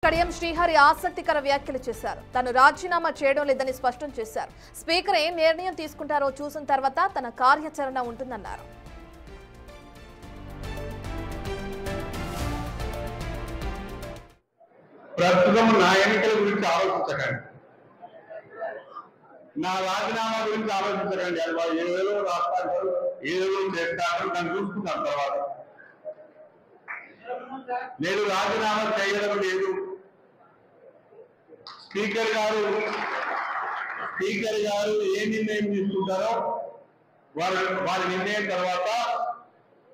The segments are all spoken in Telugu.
కడియం శ్రీహరి ఆసక్తికర వ్యాఖ్యలు చేశారు. తాను రాజీనామా చేయడం లేదని స్పష్టం చేశారు. స్పీకర్ ఏం నిర్ణయం తీసుకుంటారో చూసిన తర్వాత తన కార్యాచరణ ఉంటుందన్నారు. ప్రస్తుతం నా ఎన్నికల గురించి ఆలోచించకండి, నా రాజీనామా గురించి ఆలోచించకండి. అది వాళ్ళు ఏదో రాస్తారు, ఏదో చేస్తారు, దాన్ని చూసుకుంటాను తర్వాత. నేను రాజీనామా చేయడం లేదు. స్పీకర్ గారు ఏ నిర్ణయం తీసుకుంటారో వారి నిర్ణయం తర్వాత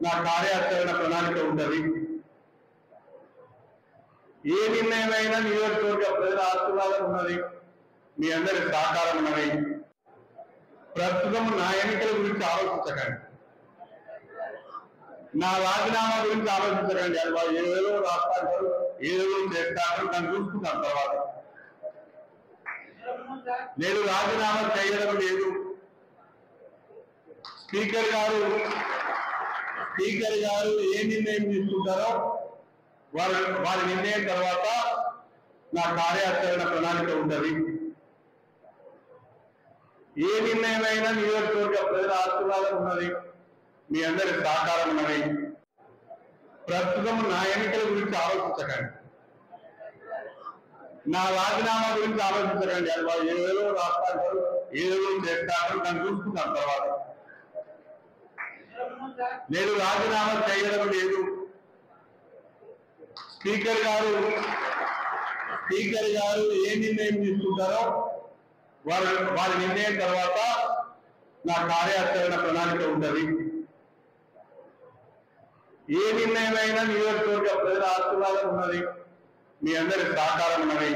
నా కార్యాచరణ ప్రణాళిక ఉంటుంది. ఏ నిర్ణయమైనా నియోజకవర్గ ప్రజల ఆశీర్వాదం ఉన్నది, మీ అందరి సహకారం ఉన్నది. ప్రస్తుతం నా ఎన్నికల గురించి ఆలోచించకండి, నా రాజీనామా గురించి ఆలోచించకండి. అది వాళ్ళు ఏదో రాస్తారు, ఏదో చేస్తారు, దాన్ని చూసుకుంటాను తర్వాత. నేను రాజీనామా చేయడం లేదు. స్పీకర్ గారు ఏ నిర్ణయం తీసుకుంటారో వారి నిర్ణయం తర్వాత నా కార్యాచరణ ప్రణాళిక ఉంటుంది. ఏ నిర్ణయమైనా నియోజకవర్గ ప్రజల ఆశీర్వాదం ఉన్నది, మీ అందరి సహకారం ఉన్నది. ప్రస్తుతం నా ఎన్నికల గురించి ఆలోచించకండి, నా రాజీనామా గురించి ఆలోచించకండి. అది వాళ్ళు ఏదో రాస్తారు, ఏదో చేస్తారు, దాన్ని చూసుకుంటాను తర్వాత. నేను రాజీనామా చేయడం లేదు. స్పీకర్ గారు ఏ నిర్ణయం తీసుకుంటారో వారి నిర్ణయం తర్వాత నా కార్యాచరణ ప్రణాళిక ఉంటుంది. ఏ నిర్ణయమైనా నియోజకవర్గ ప్రజల ఆశీర్వాదం ఉన్నది, మీ అందరి సహకారం ఉన్నది.